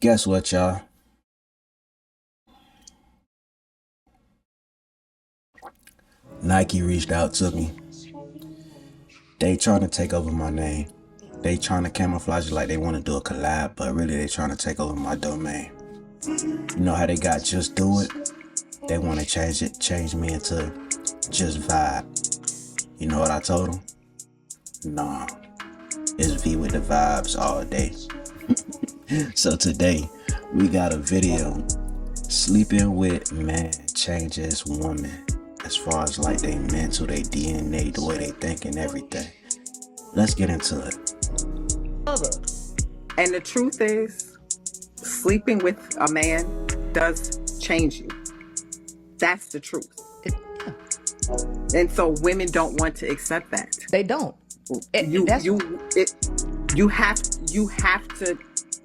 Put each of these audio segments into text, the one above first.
Guess what, y'all? Nike reached out to me. They trying to take over my name. They trying to camouflage it like they want to do a collab, but really they trying to take over my domain. You know how they got Just Do It? They want to change me into Just Vibe. You know what I told them? Nah, it's V with the vibes all day. So today, we got a video. Sleeping with man changes woman. As far as like they mental, they DNA, the way they think and everything. Let's get into it. And the truth is, sleeping with a man does change you. That's the truth. And so women don't want to accept that. They don't. You have to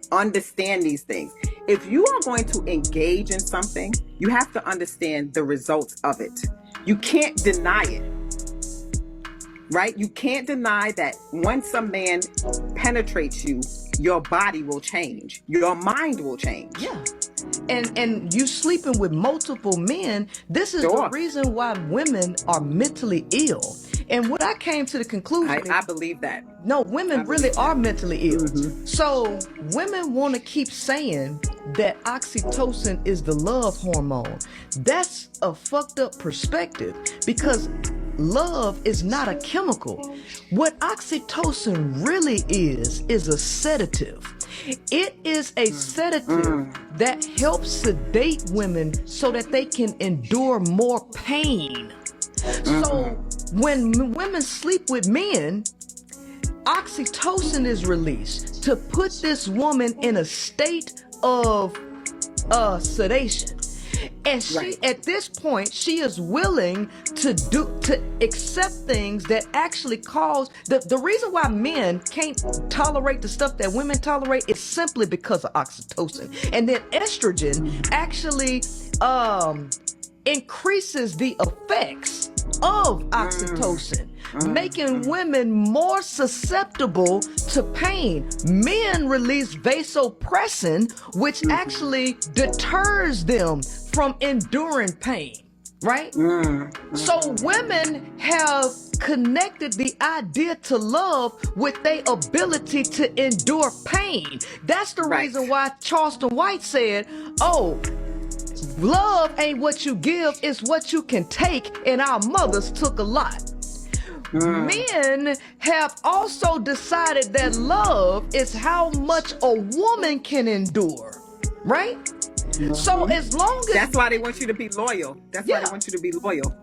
understand these things. If you are going to engage in something, you have to understand the results of it. You can't deny it. Right? You can't deny that once a man penetrates you, your body will change. Your mind will change. Yeah. And you sleeping with multiple men, this is the reason why women are mentally ill. And what I came to the conclusion I believe that. No, women really are mentally ill. Mm-hmm. So women want to keep saying that oxytocin is the love hormone. That's a fucked up perspective, because love is not a chemical. What oxytocin really is a sedative. It is a sedative that helps sedate women so that they can endure more pain. So when women sleep with men, oxytocin is released to put this woman in a state of sedation. And she, at this point, she is willing to accept things that actually cause the reason why men can't tolerate the stuff that women tolerate is simply because of oxytocin. And then estrogen actually increases the effects of oxytocin, making women more susceptible to pain. Men release vasopressin, which actually deters them from enduring pain, right? So women have connected the idea to love with their ability to endure pain. That's the reason why Charleston White said, oh, love ain't what you give, it's what you can take, and our mothers took a lot. Men have also decided that love is how much a woman can endure, right? So as long as... That's why they want you to be loyal. That's why they want you to be loyal.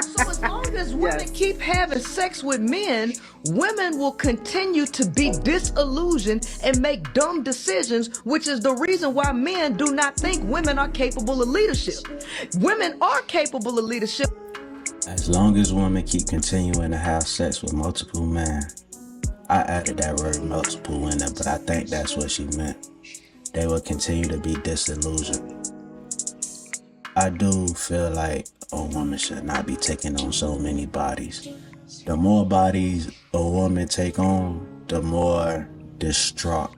So as long as women keep having sex with men, women will continue to be disillusioned and make dumb decisions, which is the reason why men do not think women are capable of leadership. Women are capable of leadership. As long as women keep continuing to have sex with multiple men. I added that word multiple in there, but I think that's what she meant. They will continue to be disillusioned. I do feel like a woman should not be taking on so many bodies. The more bodies a woman take on, the more distraught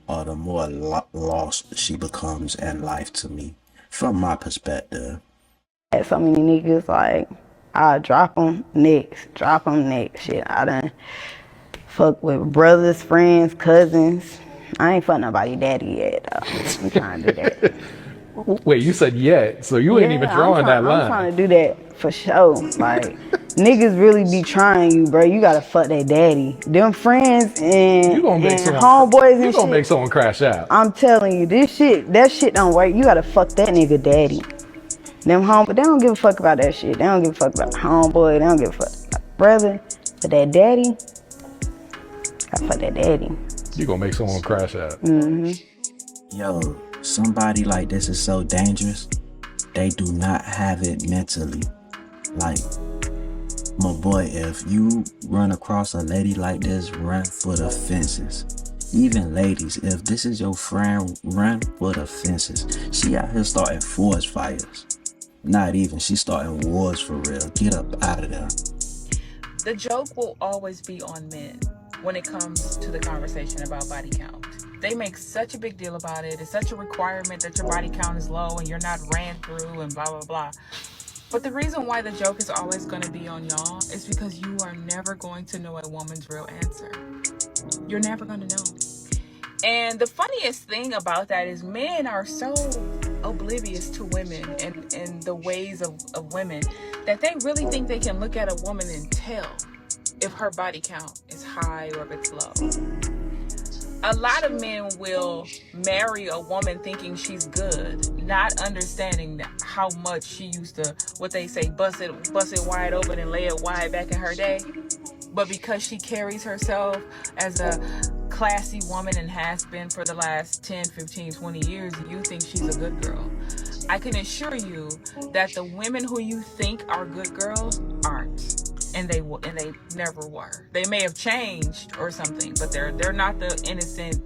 or the more lost she becomes in life to me, from my perspective. So many niggas, like, I drop them next. Shit, I done fuck with brothers, friends, cousins. I ain't fuck nobody daddy yet, though. I'm trying to do that. Wait, you said yet, so you ain't even drawing that line. I'm trying to do that for sure. Like, niggas really be trying you, bro. You gotta fuck their daddy. Them friends and homeboys and shit. You gonna make someone crash out. I'm telling you, that shit don't work. You gotta fuck that nigga daddy. Them homeboys, they don't give a fuck about that shit. They don't give a fuck about homeboy. They don't give a fuck about brother. But that daddy, gotta fuck that daddy. You gonna make someone crash out. Yo, somebody like this is so dangerous. They do not have it mentally. Like, my boy, if you run across a lady like this, run for the fences. Even ladies, if this is your friend, run for the fences. She out here starting forest fires. Not even, she starting wars for real. Get up out of there. The joke will always be on men when it comes to the conversation about body count. They make such a big deal about it. It's such a requirement that your body count is low and you're not ran through and blah, blah, blah. But the reason why the joke is always going to be on y'all is because you are never going to know a woman's real answer. You're never going to know. And the funniest thing about that is men are so oblivious to women and the ways of women that they really think they can look at a woman and tell if her body count is high or if it's low. A lot of men will marry a woman thinking she's good, not understanding how much she used to, what they say, bust it wide open and lay it wide back in her day. But because she carries herself as a classy woman and has been for the last 10, 15, 20 years, you think she's a good girl. I can assure you that the women who you think are good girls aren't. And they never were. They may have changed or something, but they're not the innocent,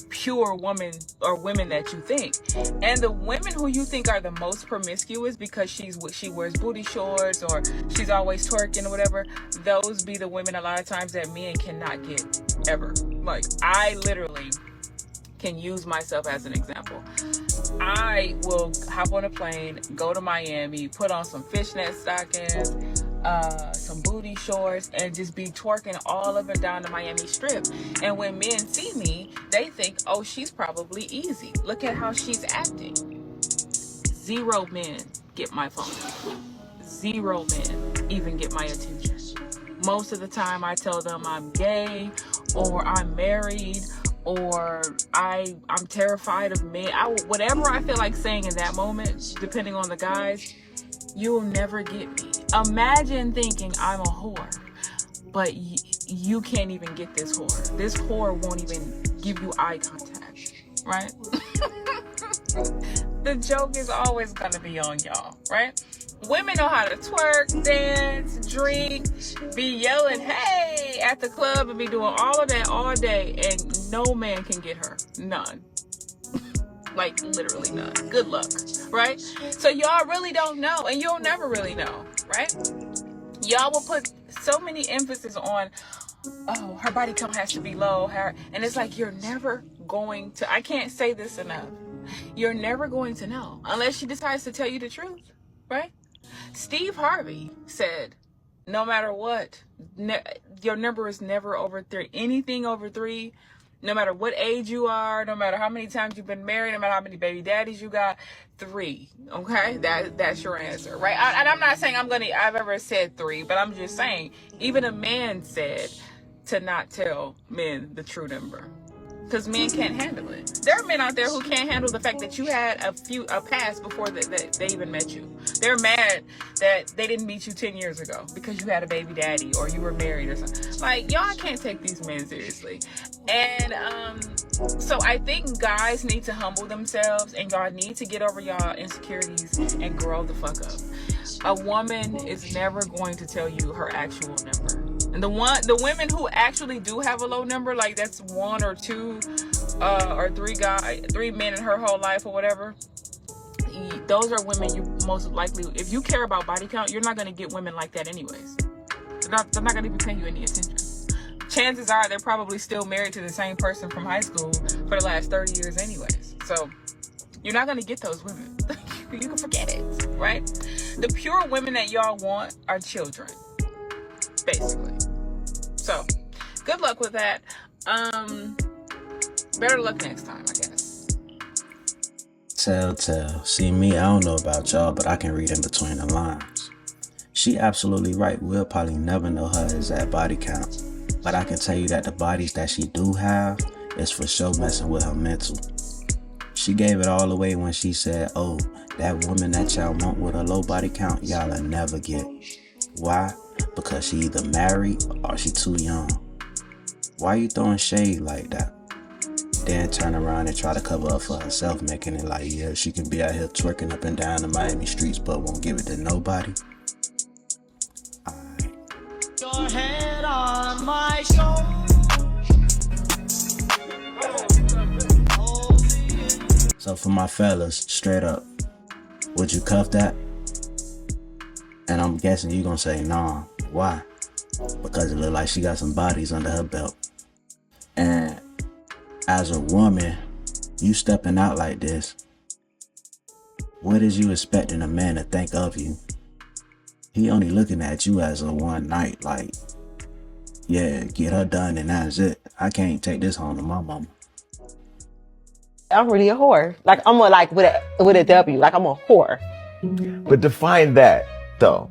pure woman or women that you think. And the women who you think are the most promiscuous because she wears booty shorts or she's always twerking or whatever, those be the women a lot of times that men cannot get ever. Like, I literally can use myself as an example. I will hop on a plane, go to Miami, put on some fishnet stockings, some booty shorts, and just be twerking all up and down the Miami Strip. And when men see me, they think, oh, she's probably easy. Look at how she's acting. 0 men get my phone. 0 men even get my attention. Most of the time I tell them I'm gay or I'm married or I'm terrified of men. Whatever I feel like saying in that moment, depending on the guys, you'll never get me. Imagine thinking I'm a whore, but you can't even get this whore. This whore won't even give you eye contact, right? The joke is always gonna be on y'all, right? Women know how to twerk, dance, drink, be yelling, hey, at the club and be doing all of that all day, and no man can get her. None. Like, literally none. Good luck, right? So y'all really don't know, and you'll never really know, right? Y'all will put so many emphasis on, oh, her body count has to be low, and it's like, you're never going to, I can't say this enough, you're never going to know unless she decides to tell you the truth, right? Steve Harvey said, no matter what, your number is never over 3. Anything over 3, no matter what age you are, no matter how many times you've been married, no matter how many baby daddies you got, 3. Okay, that's your answer, right? And I'm not saying I've ever said 3, but I'm just saying, even a man said to not tell men the true number, because men can't handle it. There are men out there who can't handle the fact that you had a past before that they even met you. They're mad that they didn't meet you 10 years ago because you had a baby daddy or you were married or something. Like, y'all can't take these men seriously. And so I think guys need to humble themselves, and y'all need to get over y'all insecurities and grow the fuck up. A woman is never going to tell you her actual number. And the women who actually do have a low number, like that's 1 or 2 or 3 men in her whole life or whatever, those are women you most likely, if you care about body count, you're not going to get women like that anyways. They're not going to even pay you any attention. Chances are they're probably still married to the same person from high school for the last 30 years anyways. So you're not going to get those women. You can forget it, right? The pure women that y'all want are children, basically. So good luck with that. Better luck next time, I guess. Tell. See, me, I don't know about y'all, but I can read in between the lines. She absolutely right. We'll probably never know her exact body count, but I can tell you that the bodies that she do have is for sure messing with her mental. She gave it all away when she said, oh, that woman that y'all want with a low body count, y'all'll never get. Why? Because she either married or she too young. Why you throwing shade like that? Then turn around and try to cover up for herself, making it like, yeah, she can be out here twerking up and down the Miami streets, but won't give it to nobody. Alright. Your head on my shoulder. So for my fellas, straight up, would you cuff that? And I'm guessing you gonna say nah. Why? Because it look like she got some bodies under her belt. And as a woman, you stepping out like this, what is you expecting a man to think of you? He only looking at you as a one night, like, yeah, get her done and that's it. I can't take this home to my mama. I'm really a whore. Like I'm a like with a W. Like I'm a whore. But define that, though.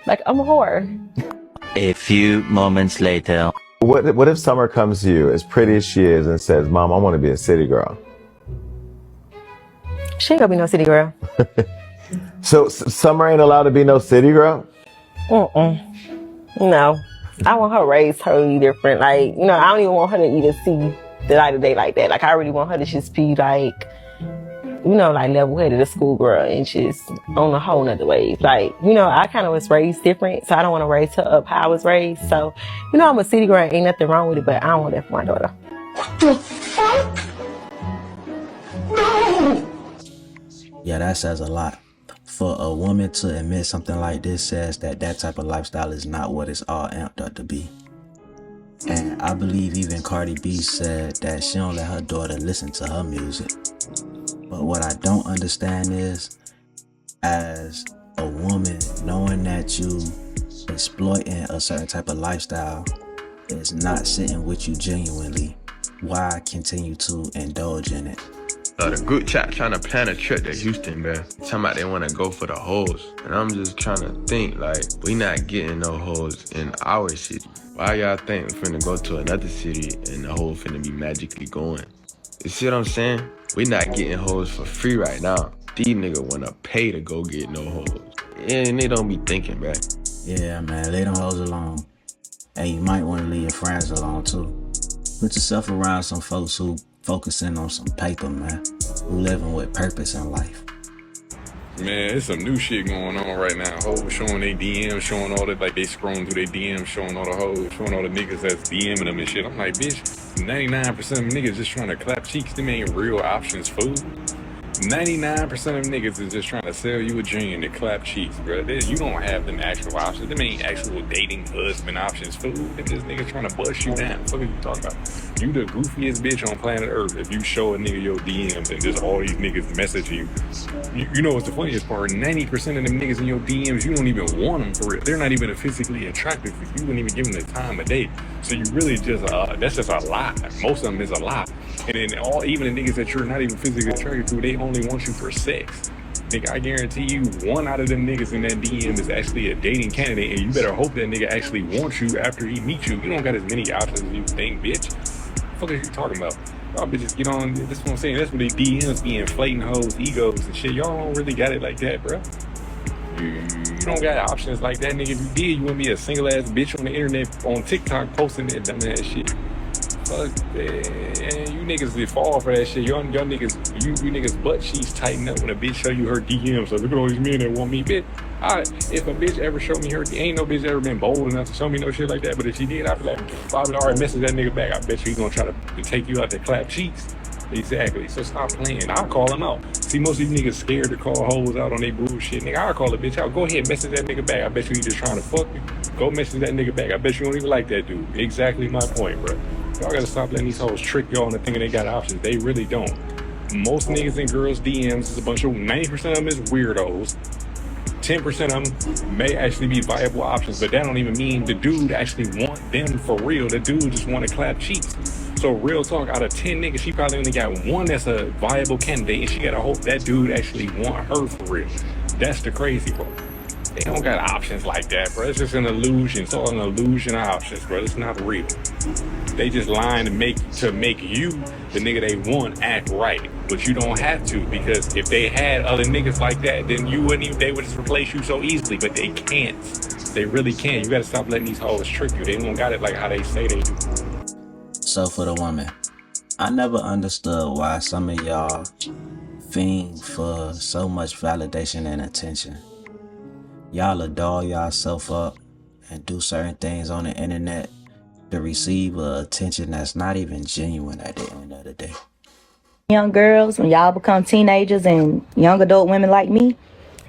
Like I'm a whore. A few moments later. What if Summer comes to you as pretty as she is and says, Mom, I want to be a city girl? She ain't gonna be no city girl. So Summer ain't allowed to be no city girl? No. I want her raised totally different. Like, you know, I don't even want her to even see the light of day like that. Like, I really want her to just be like, you know, like level-headed, a schoolgirl, and just on a whole nother wave. Like, you know, I kind of was raised different, so I don't want to raise her up how I was raised. So, you know, I'm a city girl, ain't nothing wrong with it, but I don't want that for my daughter. What the fuck? No! Yeah, that says a lot. For a woman to admit something like this says that that type of lifestyle is not what it's all amped up to be. And I believe even Cardi B said that she don't let her daughter listen to her music. But what I don't understand is, as a woman, knowing that you exploiting a certain type of lifestyle is not sitting with you genuinely, why continue to indulge in it? The group chat trying to plan a trip to Houston, man. Talking about they want to go for the hoes. And I'm just trying to think, like, we not getting no hoes in our city. Why y'all think we're finna go to another city and the hoe finna be magically going? You see what I'm saying? We not getting hoes for free right now. These niggas wanna pay to go get no hoes. And they don't be thinking, man. Yeah, man, leave them hoes alone. And you might want to leave your friends alone, too. Put yourself around some folks who focusing on some paper, man. Who living with purpose in life. Man, there's some new shit going on right now. Hoes showing they DMs, showing all that, like they scrolling through their DMs, showing all the hoes, showing all the niggas that's DMing them and shit. I'm like, bitch, 99% of them niggas just trying to clap cheeks. Them ain't real options, fool. 99% of niggas is just trying to sell you a dream to clap cheeks, bro. You don't have them actual options. Them ain't actual dating husband options, fool. Them just niggas trying to bust you down. What the fuck are you talking about? You the goofiest bitch on planet Earth if you show a nigga your DMs and just all these niggas message you. You know what's the funniest part? 90% of them niggas in your DMs, you don't even want them for real. They're not even physically attractive. You wouldn't even give them the time of day. So you really just, that's just a lie. Most of them is a lie. And then even the niggas that you're not even physically attracted to, they only want you for sex. Nigga, I guarantee you, one out of them niggas in that DM is actually a dating candidate, and you better hope that nigga actually wants you after he meets you. You don't got as many options as you think, bitch. What the fuck are you talking about? Y'all bitches get on, that's what I'm saying, that's what they DMs be inflating hoes, egos and shit. Y'all don't really got it like that, bro. You don't got options like that, nigga. If you did, you wouldn't be a single ass bitch on the internet, on TikTok, posting that dumb ass shit. Fuck, man, you niggas that fall for that shit. Y'all niggas, you niggas butt cheeks tighten up when a bitch show you her DMs. So look at all these men that want me, bitch. If a bitch ever showed me her, ain't no bitch ever been bold enough to show me no shit like that. But if she did, I'd be like, I would already message that nigga back. I bet you he's gonna try to take you out to clap cheeks. Exactly. So stop playing. I'll call him out. See, most of these niggas scared to call hoes out on their bullshit. Nigga, I'll call a bitch out. Go ahead, message that nigga back. I bet you he just trying to fuck you. Go message that nigga back. I bet you don't even like that dude. Exactly my point, bro. Y'all gotta stop letting these hoes trick y'all into thinking they got options. They really don't. Most niggas and girls DMs is a bunch of 90% of them is weirdos. 10% of them may actually be viable options, but that don't even mean the dude actually want them for real. The dude just want to clap cheeks. So real talk, out of 10 niggas, she probably only got one that's a viable candidate, and she gotta hope that dude actually want her for real. That's the crazy part. They don't got options like that, bro. It's just an illusion. It's all an illusion of options, bro. It's not real. They just lying to make you, the nigga they want, act right. But you don't have to, because if they had other niggas like that, then they would just replace you so easily. But they can't. They really can't. You gotta stop letting these hoes trick you. They don't got it like how they say they do. So for the woman, I never understood why some of y'all fiend for so much validation and attention. Y'all doll yourself up and do certain things on the internet to receive attention that's not even genuine at the end of the day. Young girls, when y'all become teenagers and young adult women like me,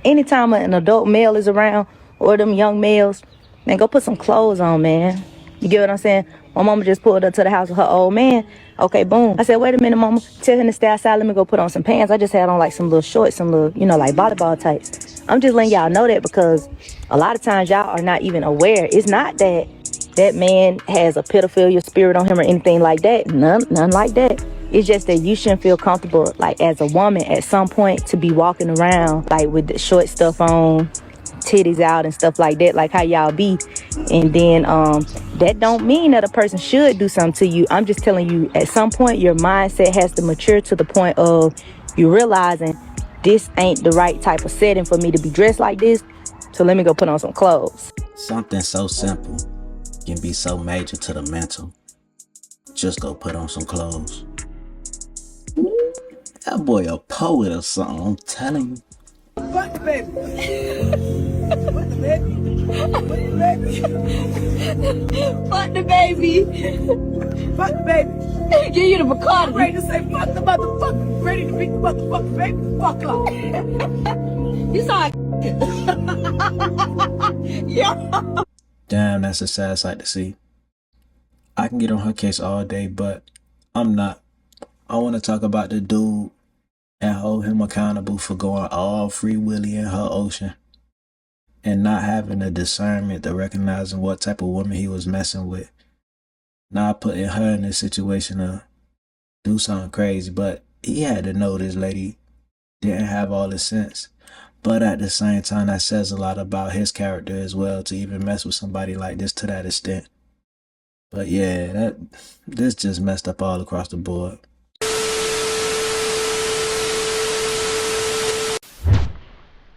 anytime an adult male is around, or them young males, man, go put some clothes on, man. You get what I'm saying? My mama just pulled up to the house with her old man. Okay, boom. I said, wait a minute, mama. Tell him to stay outside. Let me go put on some pants. I just had on like some little shorts, some little, like volleyball tights. I'm just letting y'all know that because a lot of times y'all are not even aware. It's not that that man has a pedophilia spirit on him or anything like that. None like that. It's just that you shouldn't feel comfortable, like as a woman at some point, to be walking around like with the short stuff on, titties out and stuff like that, like how y'all be. And then that don't mean that a person should do something to you. I'm just telling you, at some point your mindset has to mature to the point of you realizing this ain't the right type of setting for me to be dressed like this, so let me go put on some clothes. Something so simple can be so major to the mental. Just go put on some clothes. That boy a poet or something, I'm telling you. Fuck the baby. Fuck the baby. Fuck the baby. Fuck the baby. Fuck the baby. Give you the Bacardi. I'm ready to say fuck the motherfucker. Ready to beat the motherfucker, baby. Fuck off. You saw it. Yeah. Damn, that's a sad sight to see. I can get on her case all day, but I'm not. I want to talk about the dude and hold him accountable for going all free willy in her ocean and not having the discernment to recognizing what type of woman he was messing with. Not putting her in this situation to do something crazy, but he had to know this lady didn't have all the sense. But at the same time, that says a lot about his character as well, to even mess with somebody like this to that extent. But yeah, this just messed up all across the board.